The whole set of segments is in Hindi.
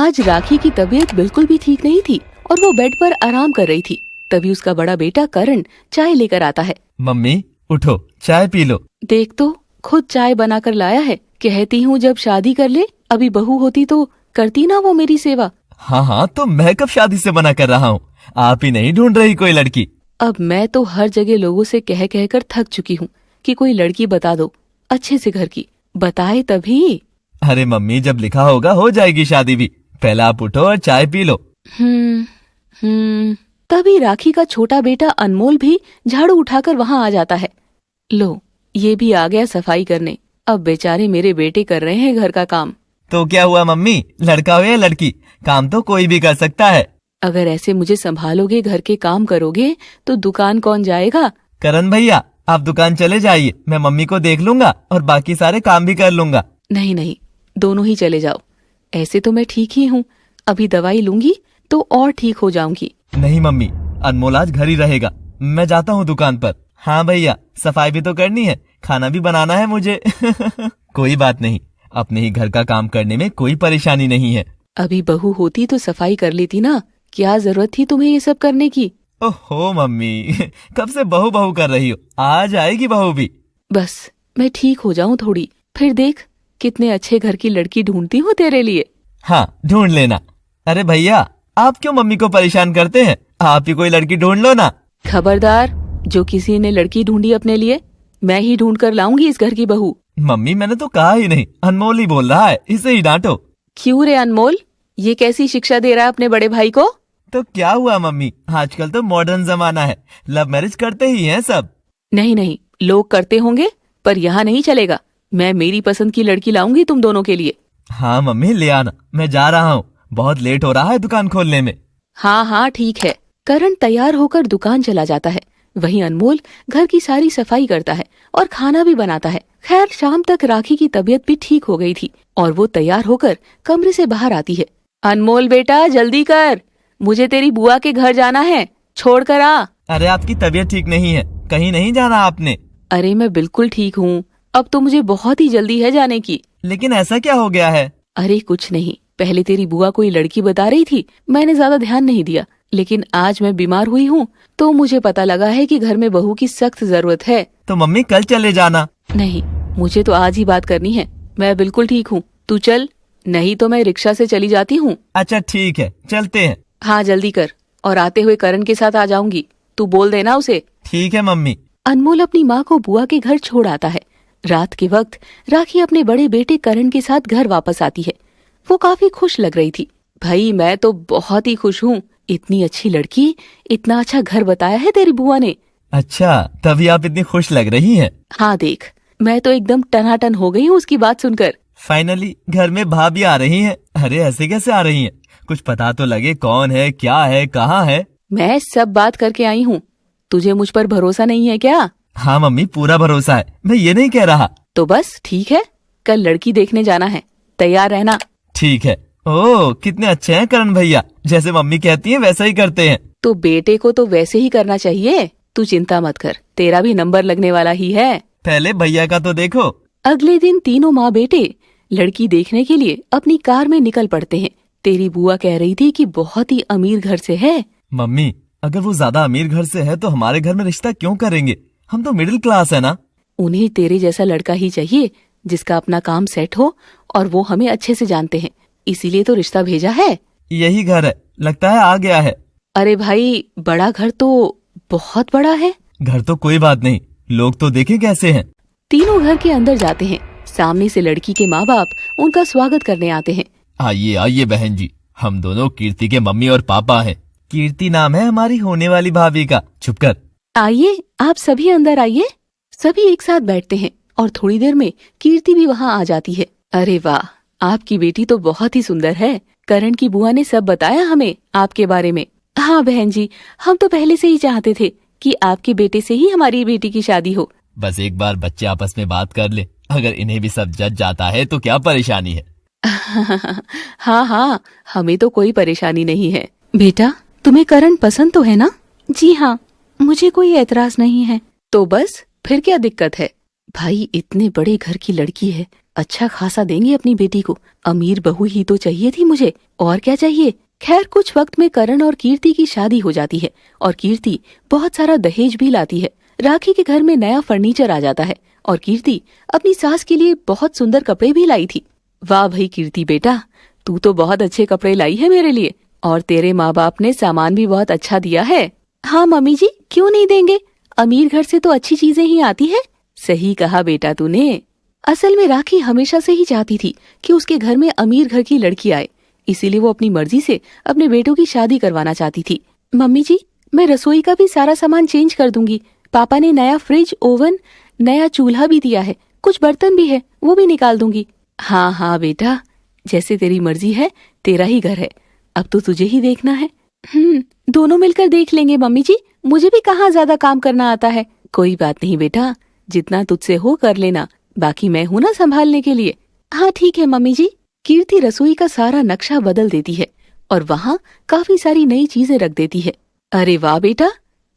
आज राखी की तबीयत बिल्कुल भी ठीक नहीं थी और वो बेड पर आराम कर रही थी। तभी उसका बड़ा बेटा करण चाय लेकर आता है। मम्मी उठो, चाय पी लो। देख तो, खुद चाय बनाकर लाया है। कहती हूँ जब शादी कर ले, अभी बहू होती तो करती ना वो मेरी सेवा। हाँ, तो मैं कब शादी से मना कर रहा हूँ? आप ही नहीं ढूंढ रही कोई लड़की? अब मैं तो हर जगह लोगों से कह कह कर थक चुकी हूँ कि कोई लड़की बता दो, अच्छे से घर की। बताए तभी। अरे मम्मी, जब लिखा होगा हो जाएगी शादी भी। पहले आप उठो और चाय पी लो। तभी राखी का छोटा बेटा अनमोल भी झाड़ू उठाकर वहाँ आ जाता है। लो, ये भी आ गया सफाई करने। अब बेचारे मेरे बेटे कर रहे हैं घर का काम। तो क्या हुआ मम्मी, लड़का हो या लड़की, काम तो कोई भी कर सकता है। अगर ऐसे मुझे संभालोगे, घर के काम करोगे, तो दुकान कौन जाएगा? करण भैया, आप दुकान चले जाइए, मैं मम्मी को देख लूंगा और बाकी सारे काम भी कर लूंगा। नहीं, दोनों ही चले जाओ। ऐसे तो मैं ठीक ही हूँ, अभी दवाई लूंगी तो और ठीक हो जाऊंगी। नहीं मम्मी, अनमोल आज घर ही रहेगा, मैं जाता हूँ दुकान पर। हाँ भैया, सफाई भी तो करनी है, खाना भी बनाना है मुझे। कोई बात नहीं, अपने ही घर का काम करने में कोई परेशानी नहीं है। अभी बहू होती तो सफाई कर लेती ना, क्या जरूरत थी तुम्हें ये सब करने की? ओहो मम्मी, कब से बहू बहू कर रही हो, आज आएगी बहू भी। बस मैं ठीक हो जाऊं थोड़ी, फिर देख कितने अच्छे घर की लड़की ढूंढती हूँ तेरे लिए। हाँ, ढूंढ लेना। अरे भैया, आप क्यों मम्मी को परेशान करते हैं? आप ही कोई लड़की ढूंढ लो ना। खबरदार, जो किसी ने लड़की ढूंढी अपने लिए, मैं ही ढूंढ कर लाऊंगी इस घर की बहू। मम्मी, मैंने तो कहा ही नहीं, अनमोल ही बोल रहा है, इसे ही डांटो। क्यों रे अनमोल, ये कैसी शिक्षा दे रहा है अपने बड़े भाई को? तो क्या हुआ मम्मी, आजकल तो मॉडर्न जमाना है, लव मैरिज करते ही हैं सब। नहीं, लोग करते होंगे, पर यहाँ नहीं चलेगा। मैं मेरी पसंद की लड़की लाऊंगी तुम दोनों के लिए। हाँ मम्मी, ले आना, मैं जा रहा हूँ, बहुत लेट हो रहा है दुकान खोलने में। हाँ ठीक है। करण तैयार होकर दुकान चला जाता है। वहीं अनमोल घर की सारी सफाई करता है और खाना भी बनाता है। खैर, शाम तक राखी की तबीयत भी ठीक हो गई थी और वो तैयार होकर कमरे से बाहर आती है। अनमोल बेटा, जल्दी कर, मुझे तेरी बुआ के घर जाना है, छोड़ कर आ। अरे आपकी तबीयत ठीक नहीं है, कहीं नहीं जाना आपने? अरे मैं बिल्कुल ठीक हूँ, अब तो मुझे बहुत ही जल्दी है जाने की। लेकिन ऐसा क्या हो गया है? अरे कुछ नहीं, पहले तेरी बुआ कोई लड़की बता रही थी, मैंने ज्यादा ध्यान नहीं दिया, लेकिन आज मैं बीमार हुई हूँ तो मुझे पता लगा है कि घर में बहू की सख्त जरूरत है। तो मम्मी कल चले जाना। नहीं, मुझे तो आज ही बात करनी है, मैं बिल्कुल ठीक हूँ, तू चल, नहीं तो मैं रिक्शा से चली जाती हूँ। अच्छा ठीक है, चलते हैं। हाँ जल्दी कर, और आते हुए करण के साथ आ जाऊंगी, तू बोल देना उसे। ठीक है मम्मी। अनमोल अपनी माँ को बुआ के घर छोड़ आता है। रात के वक्त राखी अपने बड़े बेटे करण के साथ घर वापस आती है। वो काफी खुश लग रही थी। भाई मैं तो बहुत ही खुश हूँ, इतनी अच्छी लड़की, इतना अच्छा घर बताया है तेरी बुआ ने। अच्छा, तभी आप इतनी खुश लग रही हैं। हाँ देख, मैं तो एकदम टनाटन हो गई हूँ उसकी बात सुनकर। फाइनली घर में भाभी आ रही हैं। अरे ऐसे कैसे आ रही हैं? कुछ पता तो लगे, कौन है, क्या है, कहाँ है? मैं सब बात करके आई हूँ, तुझे मुझ पर भरोसा नहीं है क्या? हाँ मम्मी, पूरा भरोसा है, मैं ये नहीं कह रहा। तो बस ठीक है, कल लड़की देखने जाना है, तैयार रहना। ठीक है। ओह, कितने अच्छे हैं करण भैया, जैसे मम्मी कहती हैं वैसा ही करते हैं। तो बेटे को तो वैसे ही करना चाहिए, तू चिंता मत कर, तेरा भी नंबर लगने वाला ही है। पहले भैया का तो देखो। अगले दिन तीनों माँ बेटे लड़की देखने के लिए अपनी कार में निकल पड़ते हैं। तेरी बुआ कह रही थी कि बहुत ही अमीर घर से है। मम्मी, अगर वो ज्यादा अमीर घर से है तो हमारे घर में रिश्ता क्यों करेंगे? हम तो मिडिल क्लास है ना। उन्हें तेरे जैसा लड़का ही चाहिए, जिसका अपना काम सेट हो, और वो हमें अच्छे से जानते हैं, इसीलिए तो रिश्ता भेजा है। यही घर है, लगता है आ गया है। अरे भाई, बड़ा घर तो बहुत बड़ा है। घर तो कोई बात नहीं, लोग तो देखें कैसे हैं। तीनों घर के अंदर जाते हैं। सामने से लड़की के माँ बाप उनका स्वागत करने आते हैं। आइए आइए बहन जी, हम दोनों कीर्ति के मम्मी और पापा हैं। कीर्ति नाम है हमारी होने वाली भाभी का। चुप कर। आइए, आप सभी अंदर आइए। सभी एक साथ बैठते हैं और थोड़ी देर में कीर्ति भी वहाँ आ जाती है। अरे वाह, आपकी बेटी तो बहुत ही सुंदर है। करण की बुआ ने सब बताया हमें आपके बारे में। हाँ बहन जी, हम तो पहले से ही चाहते थे कि आपके बेटे से ही हमारी बेटी की शादी हो। बस एक बार बच्चे आपस में बात कर ले, अगर इन्हें भी सब जज जाता है तो क्या परेशानी है। हाँ, हमें तो कोई परेशानी नहीं है। बेटा, तुम्हें करण पसंद तो है ना? जी हाँ, मुझे कोई एतराज नहीं है। तो बस फिर क्या दिक्कत है? भाई इतने बड़े घर की लड़की है, अच्छा खासा देंगे अपनी बेटी को। अमीर बहू ही तो चाहिए थी मुझे, और क्या चाहिए। खैर कुछ वक्त में करण और कीर्ति की शादी हो जाती है और कीर्ति बहुत सारा दहेज भी लाती है। राखी के घर में नया फर्नीचर आ जाता है और कीर्ति अपनी सास के लिए बहुत सुंदर कपड़े भी लाई थी। वाह भाई कीर्ति बेटा, तू तो बहुत अच्छे कपड़े लाई है मेरे लिए, और तेरे माँ बाप ने सामान भी बहुत अच्छा दिया है। हाँ मम्मी जी, क्यों नहीं देंगे, अमीर घर से तो अच्छी चीजें ही आती है। सही कहा बेटा तूने। असल में राखी हमेशा से ही चाहती थी कि उसके घर में अमीर घर की लड़की आए, इसीलिए वो अपनी मर्जी से अपने बेटों की शादी करवाना चाहती थी। मम्मी जी, मैं रसोई का भी सारा सामान चेंज कर दूंगी। पापा ने नया फ्रिज, ओवन, नया चूल्हा भी दिया है, कुछ बर्तन भी है, वो भी निकाल दूंगी। हाँ हाँ बेटा, जैसे तेरी मर्जी है, तेरा ही घर है, अब तो तुझे ही देखना है। दोनों मिलकर देख लेंगे मम्मी जी, मुझे भी कहाँ ज्यादा काम करना आता है। कोई बात नहीं बेटा, जितना तुझसे हो कर लेना, बाकी मैं हूँ ना संभालने के लिए। हाँ ठीक है मम्मी जी। कीर्ति रसोई का सारा नक्शा बदल देती है और वहाँ काफी सारी नई चीजें रख देती है। अरे वाह बेटा,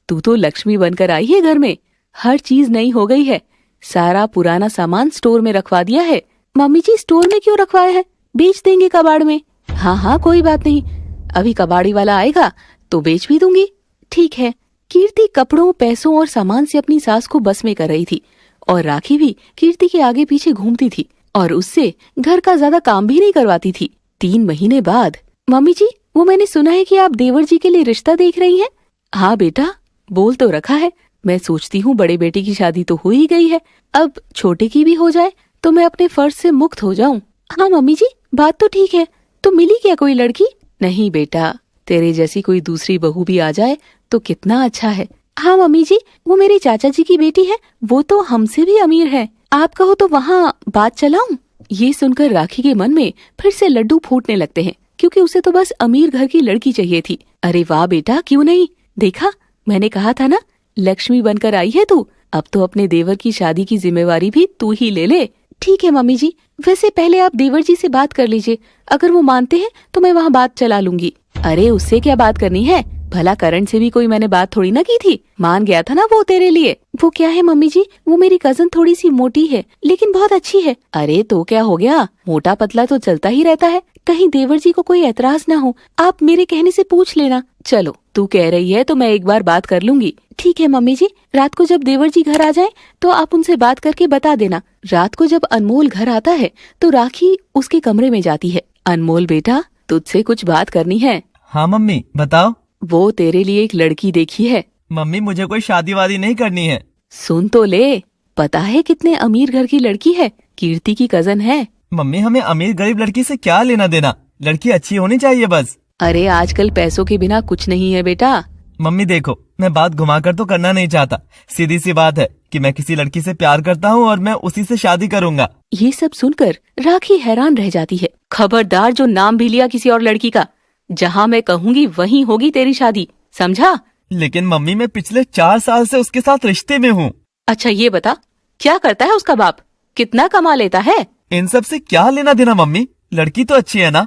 तू तो लक्ष्मी बनकर आई है घर में, हर चीज नई हो गई है। सारा पुराना सामान स्टोर में रखवा दिया है। मम्मी जी स्टोर में क्यों रखवाया है, बेच देंगे कबाड़ में। हाँ हाँ कोई बात नहीं, अभी कबाड़ी वाला आएगा तो बेच भी दूंगी। ठीक है। कीर्ति कपड़ों, पैसों और सामान से अपनी सास को बस में कर रही थी और राखी भी कीर्ति के आगे पीछे घूमती थी और उससे घर का ज्यादा काम भी नहीं करवाती थी। 3 महीने बाद, मम्मी जी वो मैंने सुना है कि आप देवर जी के लिए रिश्ता देख रही हैं। हाँ बेटा, बोल तो रखा है। मैं सोचती हूँ बड़े बेटे की शादी तो हो ही गई है, अब छोटे की भी हो जाए तो मैं अपने फर्ज से मुक्त हो जाऊं। हाँ मम्मी जी, बात तो ठीक है। तो मिली क्या कोई लड़की? नहीं बेटा, तेरे जैसी कोई दूसरी बहू भी आ जाए तो कितना अच्छा है। हाँ मम्मी जी, वो मेरे चाचा जी की बेटी है, वो तो हमसे भी अमीर है। आप कहो तो वहाँ बात चलाऊं? ये सुनकर राखी के मन में फिर से लड्डू फूटने लगते हैं, क्योंकि उसे तो बस अमीर घर की लड़की चाहिए थी। अरे वाह बेटा, क्यों नहीं, देखा मैंने कहा था ना, लक्ष्मी बनकर आई है तू। अब तो अपने देवर की शादी की जिम्मेवारी भी तू ही ले ले। ठीक है मम्मी जी, वैसे पहले आप देवर जी से बात कर लीजिए, अगर वो मानते हैं तो मैं वहाँ बात चला लूंगी। अरे उससे क्या बात करनी है, भला करण से भी कोई मैंने बात थोड़ी ना की थी, मान गया था ना वो तेरे लिए। वो क्या है मम्मी जी, वो मेरी कजन थोड़ी सी मोटी है लेकिन बहुत अच्छी है। अरे तो क्या हो गया, मोटा पतला तो चलता ही रहता है, कहीं देवर जी को कोई एतराज ना हो, आप मेरे कहने से पूछ लेना। चलो तू कह रही है तो मैं एक बार बात कर लूंगी। ठीक है मम्मी जी, रात को जब देवर जी घर आ जाए तो आप उनसे बात करके बता देना। रात को जब अनमोल घर आता है तो राखी उसके कमरे में जाती है। अनमोल बेटा, तुझसे कुछ बात करनी है। हाँ मम्मी बताओ। वो तेरे लिए एक लड़की देखी है। मम्मी मुझे कोई शादी वादी नहीं करनी है। सुन तो ले, पता है कितने अमीर घर की लड़की है, कीर्ति की कजन है। मम्मी हमें अमीर गरीब लड़की से क्या लेना देना, लड़की अच्छी होनी चाहिए बस। अरे आजकल पैसों के बिना कुछ नहीं है बेटा। मम्मी देखो, मैं बात घुमाकर तो करना नहीं चाहता, सीधी सी बात है कि मैं किसी लड़की से प्यार करता हूँ और मैं उसी से शादी करूंगा। ये सब सुनकर राखी हैरान रह जाती है। खबरदार जो नाम भी लिया किसी और लड़की का, जहाँ मैं कहूँगी वहीं होगी तेरी शादी, समझा? लेकिन मम्मी मैं पिछले 4 साल से उसके साथ रिश्ते में हूँ। अच्छा ये बता, क्या करता है उसका बाप, कितना कमा लेता है? इन सब से क्या लेना देना मम्मी, लड़की तो अच्छी है ना,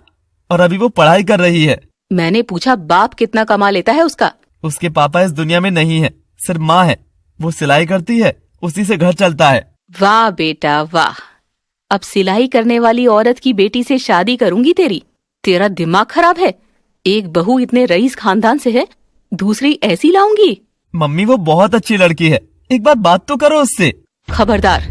और अभी वो पढ़ाई कर रही है। मैंने पूछा बाप कितना कमा लेता है उसका। उसके पापा इस दुनिया में नहीं है, सिर्फ माँ है, वो सिलाई करती है, उसी से घर चलता है। वाह बेटा वाह, अब सिलाई करने वाली औरत की बेटी से शादी करूंगी तेरी? तेरा दिमाग खराब है, एक बहू इतने रईस खानदान से है, दूसरी ऐसी लाऊंगी? मम्मी वो बहुत अच्छी लड़की है, एक बार बात तो करो उससे। खबरदार,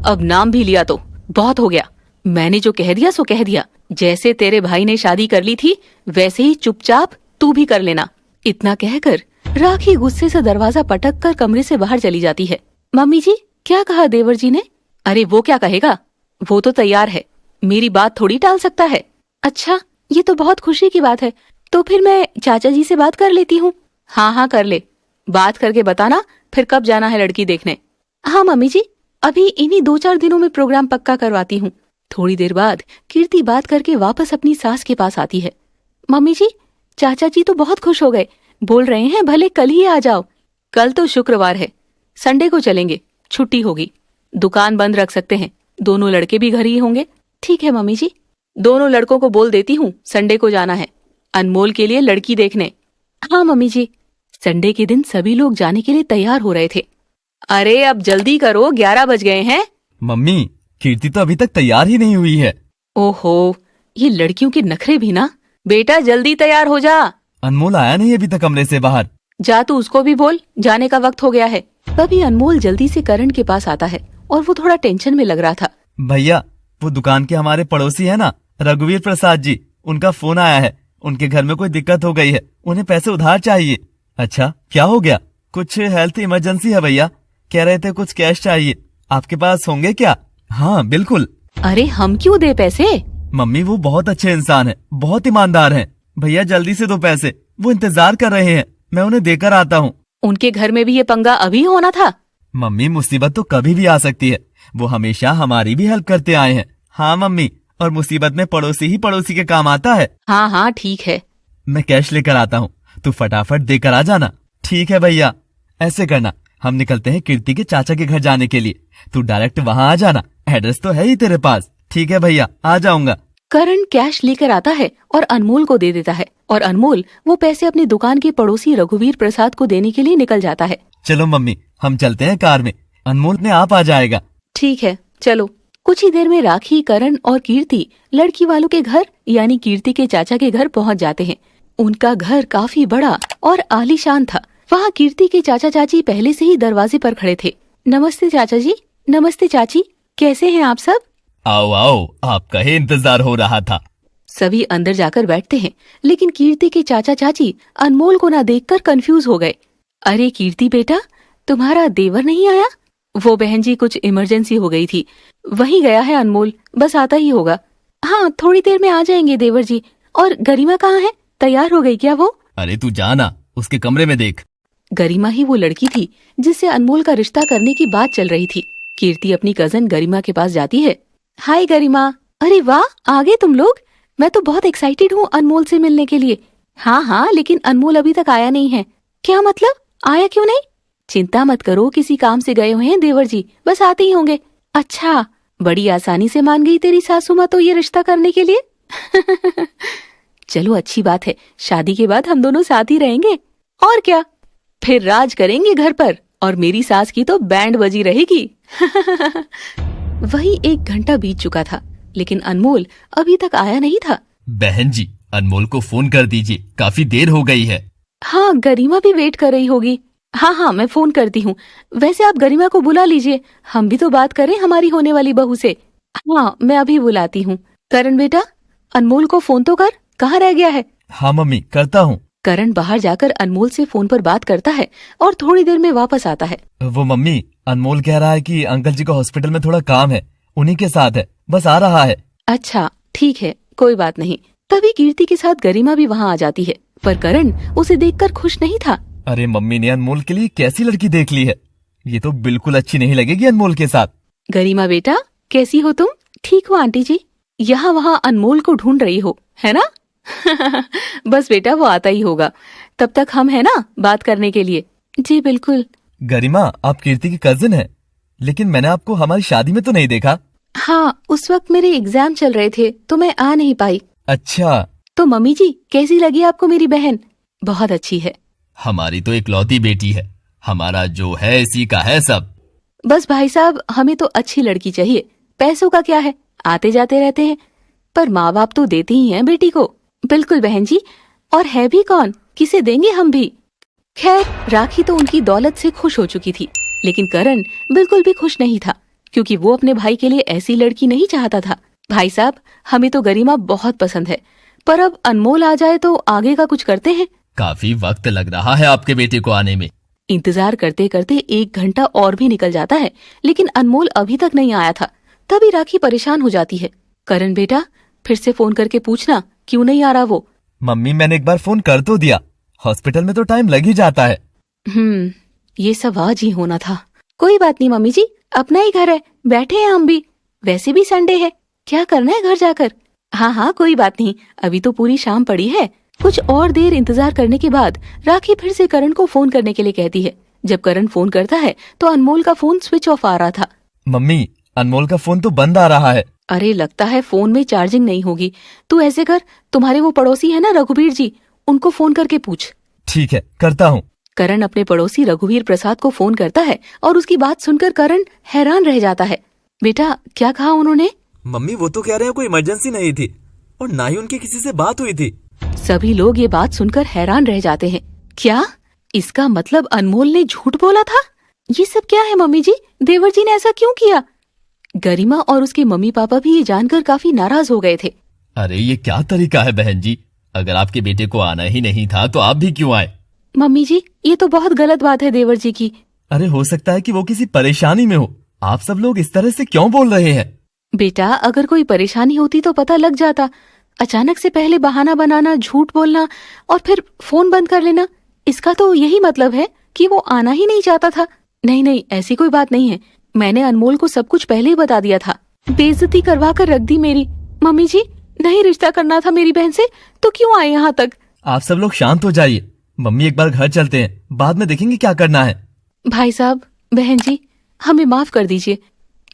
अब नाम भी लिया तो बहुत हो गया। मैंने जो कह दिया सो कह दिया, जैसे तेरे भाई ने शादी कर ली थी वैसे ही चुपचाप तू भी कर लेना। इतना कहकर राखी गुस्से से दरवाजा पटक कर कमरे से बाहर चली जाती है। मम्मी जी क्या कहा देवर जी ने? अरे वो क्या कहेगा, वो तो तैयार है, मेरी बात थोड़ी टाल सकता है। अच्छा ये तो बहुत खुशी की बात है, तो फिर मैं चाचा जी से बात कर लेती हूँ। हाँ हाँ कर ले, बात करके बताना फिर कब जाना है लड़की देखने। हाँ मम्मी जी, अभी इन्हीं 2-4 दिनों में प्रोग्राम पक्का करवाती हूँ। थोड़ी देर बाद कीर्ति बात करके वापस अपनी सास के पास आती है। मम्मी जी चाचा जी तो बहुत खुश हो गए, बोल रहे हैं भले कल ही आ जाओ। कल तो शुक्रवार है, संडे को चलेंगे, छुट्टी होगी, दुकान बंद रख सकते हैं, दोनों लड़के भी घर ही होंगे। ठीक है मम्मी जी, दोनों लड़कों को बोल देती हूँ संडे को जाना है अनमोल के लिए लड़की देखने। हाँ मम्मी जी। संडे के दिन सभी लोग जाने के लिए तैयार हो रहे थे। अरे अब जल्दी करो, 11 बज गए हैं। मम्मी कीर्ति तो अभी तक तैयार ही नहीं हुई है। ओहो, ये लड़कियों के नखरे भी ना। बेटा जल्दी तैयार हो जा। अनमोल आया नहीं अभी तक कमरे से बाहर। जा तू उसको भी बोल, जाने का वक्त हो गया है। तभी अनमोल जल्दी से करण के पास आता है और वो थोड़ा टेंशन में लग रहा था। भैया, वो दुकान के हमारे पड़ोसी है ना, रघुवीर प्रसाद जी, उनका फोन आया है। उनके घर में कोई दिक्कत हो गई है, उन्हें पैसे उधार चाहिए। अच्छा, क्या हो गया? कुछ हेल्थ इमरजेंसी है भैया, कह रहे थे कुछ कैश चाहिए, आपके पास होंगे क्या? हाँ बिल्कुल। अरे हम क्यों दे पैसे? मम्मी वो बहुत अच्छे इंसान है, बहुत ईमानदार हैं। भैया जल्दी से दो पैसे, वो इंतजार कर रहे हैं, मैं उन्हें देकर आता हूँ। उनके घर में भी ये पंगा अभी होना था? मम्मी मुसीबत तो कभी भी आ सकती है, वो हमेशा हमारी भी हेल्प करते आए हैं। हाँ मम्मी, और मुसीबत में पड़ोसी ही पड़ोसी के काम आता है। हाँ हाँ ठीक है। मैं कैश लेकर आता हूँ, तू फटाफट देकर आ जाना। ठीक है भैया। ऐसे करना, हम निकलते हैं कीर्ति के चाचा के घर जाने के लिए, तू डायरेक्ट वहाँ आ जाना, एड्रेस तो है ही तेरे पास। ठीक है भैया, आ जाऊंगा। करण कैश लेकर आता है और अनमोल को दे देता है और अनमोल वो पैसे अपनी दुकान के पड़ोसी रघुवीर प्रसाद को देने के लिए निकल जाता है। चलो मम्मी, हम चलते हैं कार में, अनमोल अपने आप आ जाएगा। ठीक है चलो। कुछ ही देर में राखी, करण और कीर्ति लड़की वालों के घर यानी कीर्ति के चाचा के घर पहुंच जाते हैं। उनका घर काफी बड़ा और आलीशान था। वहाँ कीर्ति के चाचा चाची पहले से ही दरवाजे पर खड़े थे। नमस्ते चाचा जी। नमस्ते चाची, कैसे हैं आप सब? आओ आओ, आपका ही इंतजार हो रहा था। सभी अंदर जाकर बैठते हैं, लेकिन कीर्ति के चाचा चाची अनमोल को ना देखकर कंफ्यूज हो गए। अरे कीर्ति बेटा, तुम्हारा देवर नहीं आया? वो बहन जी कुछ इमरजेंसी हो गई थी, वहीं गया है अनमोल, बस आता ही होगा। हाँ थोड़ी देर में आ जाएंगे देवर जी। और गरिमा कहाँ है, तैयार हो गई क्या वो? अरे तू जाना, उसके कमरे में देख। गरिमा ही वो लड़की थी जिससे अनमोल का रिश्ता करने की बात चल रही थी। कीर्ति अपनी कजन गरिमा के पास जाती है। हाय गरिमा। अरे वाह, आ गए तुम लोग। मैं तो बहुत एक्साइटेड हूँ अनमोल से मिलने के लिए। हाँ हाँ, लेकिन अनमोल अभी तक आया नहीं है। क्या मतलब, आया क्यों नहीं? चिंता मत करो, किसी काम से गए हुए हैं देवर जी, बस आते ही होंगे। अच्छा, बड़ी आसानी से मान गई तेरी सासू माँ तो ये रिश्ता करने के लिए। चलो अच्छी बात है, शादी के बाद हम दोनों साथ ही रहेंगे और क्या, फिर राज करेंगे घर पर और मेरी सास की तो बैंड बजी रहेगी। वही 1 घंटा बीत चुका था, लेकिन अनमोल अभी तक आया नहीं था। बहन जी, अनमोल को फोन कर दीजिए, काफी देर हो गई है। हाँ, गरिमा भी वेट कर रही होगी। हाँ हाँ, मैं फोन करती हूँ। वैसे आप गरिमा को बुला लीजिए, हम भी तो बात करें हमारी होने वाली बहू से। हाँ, मैं अभी बुलाती हूँ। करण बेटा, अनमोल को फोन तो कर, कहाँ रह गया है? हाँ मम्मी, करता हूँ। करण बाहर जाकर अनमोल से फोन पर बात करता है और थोड़ी देर में वापस आता है। वो मम्मी, अनमोल कह रहा है कि अंकल जी को हॉस्पिटल में थोड़ा काम है, उन्हीं के साथ है, बस आ रहा है। अच्छा ठीक है, कोई बात नहीं। तभी कीर्ति के साथ गरिमा भी वहाँ आ जाती है, पर करण उसे देखकर खुश नहीं था। अरे मम्मी ने अनमोल के लिए कैसी लड़की देख ली है, ये तो बिल्कुल अच्छी नहीं लगेगी अनमोल के साथ। गरिमा बेटा, कैसी हो तुम? ठीक हो आंटी जी, यहाँ वहाँ अनमोल को ढूंढ रही हो, है ना? बस बेटा, वो आता ही होगा, तब तक हम है ना बात करने के लिए। जी बिल्कुल। गरिमा, आप कीर्ति की कजिन है, लेकिन मैंने आपको हमारी शादी में तो नहीं देखा। हाँ, उस वक्त मेरे एग्जाम चल रहे थे तो मैं आ नहीं पाई। अच्छा। तो मम्मी जी, कैसी लगी आपको मेरी बहन? बहुत अच्छी है। हमारी तो इकलौती बेटी है, हमारा जो है इसी का है सब। बस भाई साहब, हमें तो अच्छी लड़की चाहिए, पैसों का क्या है, आते जाते रहते हैं, पर माँ बाप तो देते ही हैं बेटी को। बिल्कुल बहन जी, और है भी कौन, किसे देंगे हम भी। खैर, राखी तो उनकी दौलत से खुश हो चुकी थी, लेकिन करण बिल्कुल भी खुश नहीं था, क्योंकि वो अपने भाई के लिए ऐसी लड़की नहीं चाहता था। भाई साहब, हमें तो गरिमा बहुत पसंद है, पर अब अनमोल आ जाए तो आगे का कुछ करते हैं। काफी वक्त लग रहा है आपके बेटे को आने में। इंतजार करते करते 1 घंटा और भी निकल जाता है, लेकिन अनमोल अभी तक नहीं आया था। तभी राखी परेशान हो जाती है। करण बेटा, फिर से फोन करके पूछना क्यों नहीं आ रहा वो। मम्मी, मैंने एक बार फोन कर तो दिया, हॉस्पिटल में तो टाइम लग ही जाता है। ये सब आज ही होना था। कोई बात नहीं मम्मी जी, अपना ही घर है, बैठे हैं हम भी, वैसे भी संडे है, क्या करना है घर जाकर। हाँ हाँ, कोई बात नहीं, अभी तो पूरी शाम पड़ी है। कुछ और देर इंतजार करने के बाद राखी फिर से करण को फोन करने के लिए कहती है। जब करण फोन करता है तो अनमोल का फोन स्विच ऑफ आ रहा था। मम्मी, अनमोल का फोन तो बंद आ रहा है। अरे लगता है फोन में चार्जिंग नहीं होगी। तू ऐसे कर, तुम्हारे वो पड़ोसी है ना रघुवीर जी, उनको फोन करके पूछ। ठीक है, करता हूँ। करण अपने पड़ोसी रघुवीर प्रसाद को फोन करता है और उसकी बात सुनकर करण हैरान रह जाता है। बेटा क्या कहा उन्होंने? मम्मी वो तो कह रहे हैं कोई इमरजेंसी नहीं थी और ना ही उनकी किसी से बात हुई थी। सभी लोग ये बात सुनकर हैरान रह जाते हैं। क्या इसका मतलब अनमोल ने झूठ बोला था? ये सब क्या है मम्मी जी? देवर जी ने ऐसा क्यों किया? गरिमा और उसके मम्मी पापा भी ये जानकर काफी नाराज हो गए थे। अरे ये क्या तरीका है बहन जी, अगर आपके बेटे को आना ही नहीं था तो आप भी क्यों आए? मम्मी जी ये तो बहुत गलत बात है देवर जी की। अरे हो सकता है कि वो किसी परेशानी में हो, आप सब लोग इस तरह से क्यों बोल रहे हैं? बेटा अगर कोई परेशानी होती तो पता लग जाता। अचानक से पहले बहाना बनाना, झूठ बोलना और फिर फोन बंद कर लेना, इसका तो यही मतलब है कि वो आना ही नहीं चाहता था। नहीं नहीं ऐसी कोई बात नहीं है, मैंने अनमोल को सब कुछ पहले ही बता दिया था। बेइज्जती करवा कर रख दी मेरी। मम्मी जी नहीं रिश्ता करना था मेरी बहन से तो क्यों आए यहाँ तक? आप सब लोग शांत हो जाइए, मम्मी एक बार घर चलते हैं, बाद में देखेंगे क्या करना है। भाई साहब, बहन जी हमें माफ कर दीजिए,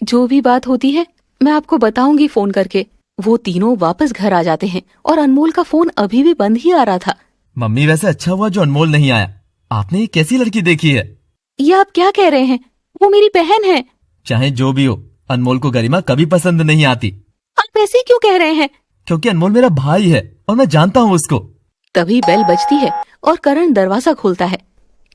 जो भी बात होती है मैं आपको बताऊंगी फोन करके। वो तीनों वापस घर आ जाते हैं और अनमोल का फोन अभी भी बंद ही आ रहा था। मम्मी वैसे अच्छा हुआ जो अनमोल नहीं आया, आपने ये कैसी लड़की देखी है? ये आप क्या कह रहे हैं? वो मेरी बहन है। चाहे जो भी हो, अनमोल को गरिमा कभी पसंद नहीं आती। आप ऐसे क्यों कह रहे हैं? क्योंकि अनमोल मेरा भाई है और मैं जानता हूँ उसको। तभी बेल बजती है और करण दरवाजा खोलता है।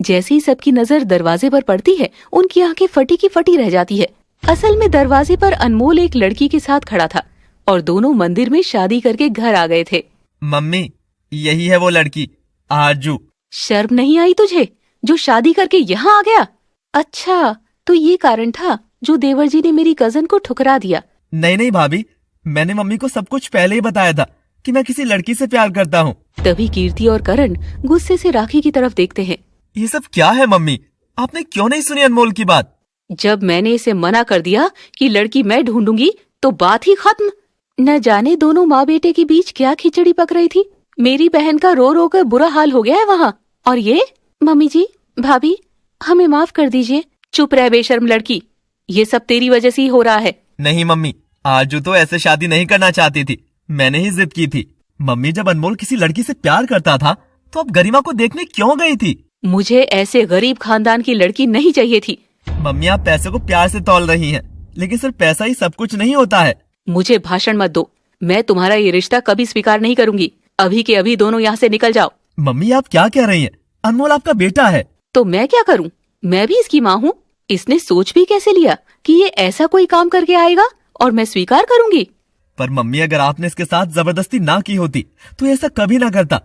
जैसे ही सबकी नजर दरवाजे पर पड़ती है उनकी आंखें फटी की फटी रह जाती है। असल में दरवाजे पर अनमोल एक लड़की के साथ खड़ा था और दोनों मंदिर में शादी करके घर आ गए थे। मम्मी यही है वो लड़की, आरजू। शर्म नहीं आई तुझे जो शादी करके यहाँ आ गया? अच्छा तो ये कारण था जो देवर जी ने मेरी कजन को ठुकरा दिया। नहीं नहीं भाभी, मैंने मम्मी को सब कुछ पहले ही बताया था कि मैं किसी लड़की से प्यार करता हूँ। तभी कीर्ति और करण गुस्से से राखी की तरफ देखते हैं। ये सब क्या है मम्मी, आपने क्यों नहीं सुनी अनमोल की बात? जब मैंने इसे मना कर दिया कि लड़की मैं ढूंढूंगी तो बात ही खत्म। न जाने दोनों माँ बेटे के बीच क्या खिचड़ी पक रही थी। मेरी बहन का रो रो कर बुरा हाल हो गया है वहाँ। और ये मम्मी जी, भाभी हमें माफ कर दीजिए। चुप रह बेशर्म लड़की, ये सब तेरी वजह से ही हो रहा है। नहीं मम्मी, आरजू तो ऐसे शादी नहीं करना चाहती थी, मैंने ही जिद की थी। मम्मी जब अनमोल किसी लड़की से प्यार करता था तो अब गरिमा को देखने क्यों गई थी? मुझे ऐसे गरीब खानदान की लड़की नहीं चाहिए थी। मम्मी आप पैसे को प्यार से तौल रही हैं, लेकिन सिर्फ पैसा ही सब कुछ नहीं होता है। मुझे भाषण मत दो, मैं तुम्हारा ये रिश्ता कभी स्वीकार नहीं करूंगी। अभी के अभी दोनों यहाँ से निकल जाओ। मम्मी आप क्या कह रही हैं? अनमोल आपका बेटा है। तो मैं क्या करूं? मैं भी इसकी माँ हूँ। इसने सोच भी कैसे लिया कि ये ऐसा कोई काम करके आएगा और मैं स्वीकार करूंगी? पर मम्मी अगर आपने इसके साथ जबरदस्ती ना की होती तो ऐसा कभी ना करता।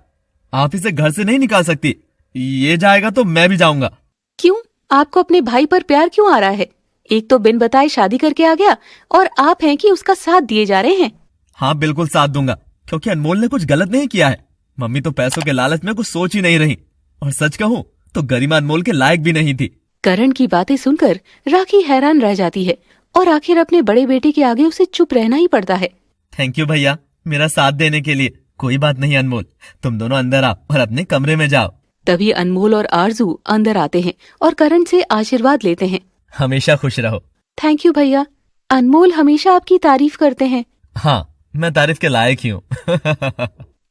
आप इसे घर से नहीं निकाल सकती, ये जाएगा तो मैं भी जाऊंगा। क्यों? आपको अपने भाई पर प्यार क्यों आ रहा है? एक तो बिन बताए शादी करके आ गया और आप हैं कि उसका साथ दिए जा रहे हैं। हाँ बिल्कुल साथ दूंगा, क्योंकि अनमोल ने कुछ गलत नहीं किया है। मम्मी तो पैसों के लालच में कुछ सोच ही नहीं रही, और सच कहूँ तो गरिमा अनमोल के लायक भी नहीं थी। करण की बातें सुनकर राखी हैरान रह जाती है और आखिर अपने बड़े बेटे के आगे उसे चुप रहना ही पड़ता है। थैंक यू भैया मेरा साथ देने के लिए। कोई बात नहीं अनमोल, तुम दोनों अंदर आओ और अपने कमरे में जाओ। तभी अनमोल और आरजू अंदर आते हैं और करण से आशीर्वाद लेते हैं। हमेशा खुश रहो। थैंक यू भैया, अनमोल हमेशा आपकी तारीफ करते हैं। हाँ मैं तारीफ के लायक ही हूँ।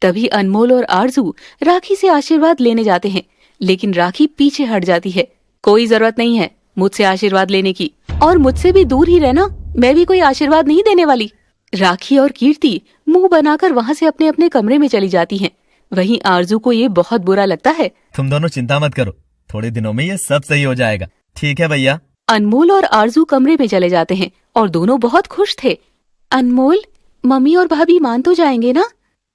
तभी अनमोल और आरजू राखी से आशीर्वाद लेने जाते हैं, लेकिन राखी पीछे हट जाती है। कोई जरूरत नहीं है मुझसे आशीर्वाद लेने की, और मुझसे भी दूर ही रहना, मैं भी कोई आशीर्वाद नहीं देने वाली। राखी और कीर्ति मुंह बनाकर वहाँ से अपने अपने कमरे में चली जाती हैं। वहीं आरजू को ये बहुत बुरा लगता है। तुम दोनों चिंता मत करो, थोड़े दिनों में ये सब सही हो जाएगा। ठीक है भैया। अनमोल और आरजू कमरे में चले जाते हैं और दोनों बहुत खुश थे। अनमोल, मम्मी और भाभी मान तो जाएंगे ना?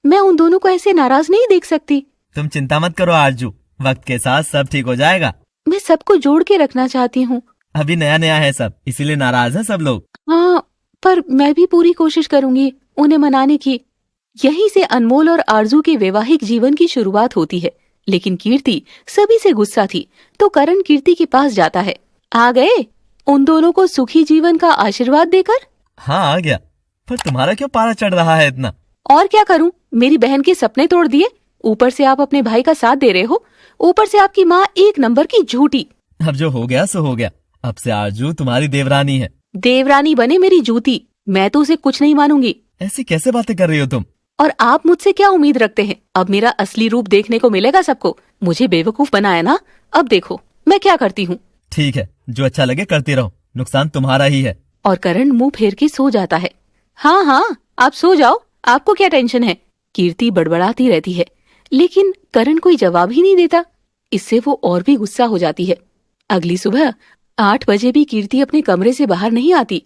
मैं उन दोनों को ऐसे नाराज नहीं देख सकती। तुम चिंता मत करो आरजू, वक्त के साथ सब ठीक हो जाएगा। मैं सबको जोड़ के रखना चाहती हूँ। अभी नया नया है सब, इसीलिए नाराज हैं सब लोग। हाँ, पर मैं भी पूरी कोशिश करूंगी उन्हें मनाने की। यहीं से अनमोल और आरजू के वैवाहिक जीवन की शुरुआत होती है। लेकिन कीर्ति सभी से गुस्सा थी, तो करण कीर्ति के पास जाता है। आ गए उन दोनों को सुखी जीवन का आशीर्वाद देकर? हाँ आ गया, पर तुम्हारा क्यों पारा चढ़ रहा है इतना? और क्या करूं, मेरी बहन के सपने तोड़ दिए। ऊपर से आप अपने भाई का साथ दे रहे हो, ऊपर से आपकी माँ एक नंबर की झूठी। अब जो हो गया सो हो गया, अब से आरजू तुम्हारी देवरानी है। देवरानी बने मेरी जूती, मैं तो उसे कुछ नहीं मानूंगी। ऐसी कैसे बातें कर रही हो तुम? और आप मुझसे क्या उम्मीद रखते हैं? अब मेरा असली रूप देखने को मिलेगा सबको। मुझे बेवकूफ बनाया ना, अब देखो मैं क्या करती हूँ। ठीक है, जो अच्छा लगे करती रहो, नुकसान तुम्हारा ही है। और करण मुंह फेर के सो जाता है। हाँ हाँ, आप सो जाओ, आपको क्या टेंशन है, कीर्ति बड़बड़ाती रहती है। लेकिन करण कोई जवाब ही नहीं देता। इससे वो और भी गुस्सा हो जाती है। अगली सुबह 8 बजे भी कीर्ति अपने कमरे से बाहर नहीं आती।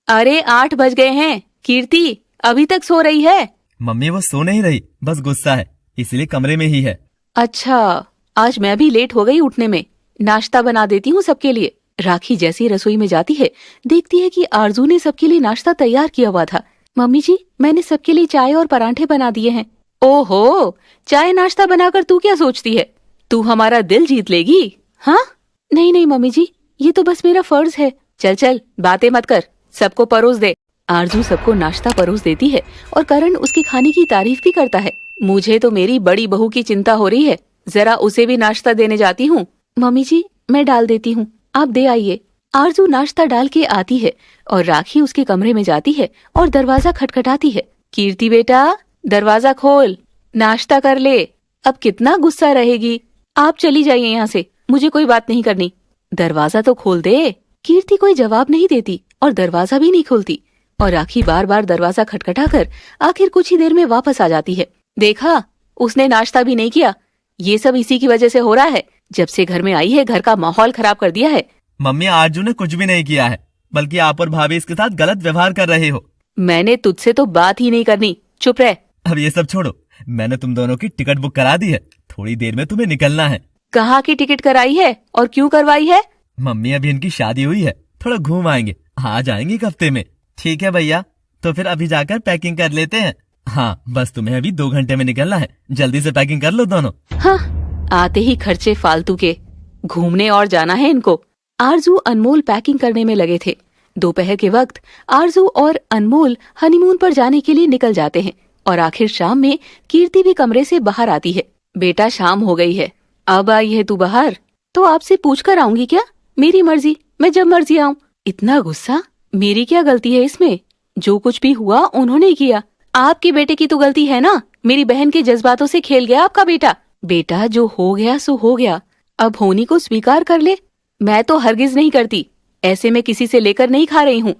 अरे 8 बज गए हैं, कीर्ति अभी तक सो रही है? मम्मी वो सो नहीं रही, बस गुस्सा है, इसलिए कमरे में ही है। अच्छा, आज मैं भी लेट हो गई उठने में। नाश्ता बना देती हूँ सबके लिए। राखी जैसी रसोई में जाती है, देखती है कि आरजू ने सबके लिए नाश्ता तैयार किया हुआ था। मम्मी जी, मैंने सबके लिए चाय और पराठे बना दिए हैं। ओहो, चाय नाश्ता बनाकर तू क्या सोचती है? तू हमारा दिल जीत लेगी? हाँ? नहीं नहीं मम्मी जी, ये तो बस मेरा फर्ज है। चल चल, बातें मत कर, सबको परोस दे। आरजू सबको नाश्ता परोस देती है और करण उसके खाने की तारीफ भी करता है। मुझे तो मेरी बड़ी बहू की चिंता हो रही है, जरा उसे भी नाश्ता देने जाती हूँ। मम्मी जी, मैं डाल देती हूँ, आप दे आइए। आरजू नाश्ता डाल के आती है और राखी उसके कमरे में जाती है और दरवाजा खटखटाती है। कीर्ति बेटा, दरवाजा खोल, नाश्ता कर ले। अब कितना गुस्सा रहेगी? आप चली जाइए यहाँ से, मुझे कोई बात नहीं करनी। दरवाजा तो खोल दे। कीर्ति कोई जवाब नहीं देती और दरवाजा भी नहीं खोलती और राखी बार बार दरवाजा खटखटाकर आखिर कुछ ही देर में वापस आ जाती है। देखा, उसने नाश्ता भी नहीं किया। ये सब इसी की वजह से हो रहा है। जब से घर में आई है, घर का माहौल खराब कर दिया है। मम्मी, आरजू ने कुछ भी नहीं किया है, बल्कि आप और भाभी इसके साथ गलत व्यवहार कर रहे हो। मैंने तुझसे तो बात ही नहीं करनी, चुप रह। अब ये सब छोड़ो, मैंने तुम दोनों की टिकट बुक करा दी है, थोड़ी देर में तुम्हें निकलना है। कहाँ की टिकट कराई है और क्यों करवाई है? मम्मी, अभी इनकी शादी हुई है, थोड़ा घूम आएंगे, आ जाएंगे एक हफ्ते में। ठीक है भैया, तो फिर अभी जाकर पैकिंग कर लेते हैं। हाँ, बस तुम्हें अभी 2 घंटे में निकलना है, जल्दी से पैकिंग कर लो दोनों। हाँ, आते ही खर्चे फालतू के, घूमने और जाना है इनको। आरजू अनमोल पैकिंग करने में लगे थे। दोपहर के वक्त आरजू और अनमोल हनीमून पर जाने के लिए निकल जाते हैं और आखिर शाम में कीर्ति भी कमरे से बाहर आती है। बेटा, शाम हो गई है, अब आई है तू बाहर, तो आपसे पूछ कर आऊंगी क्या? मेरी मर्जी, मैं जब मर्जी आऊं। इतना गुस्सा? मेरी क्या गलती है इसमें? जो कुछ भी हुआ उन्होंने किया। आपके बेटे की तो गलती है ना, मेरी बहन के जज्बातों से खेल गया आपका बेटा। बेटा, जो हो गया सो हो गया, अब होनी को स्वीकार कर ले। मैं तो हरगिज नहीं करती, ऐसे में किसी से लेकर नहीं खा रही हूँ।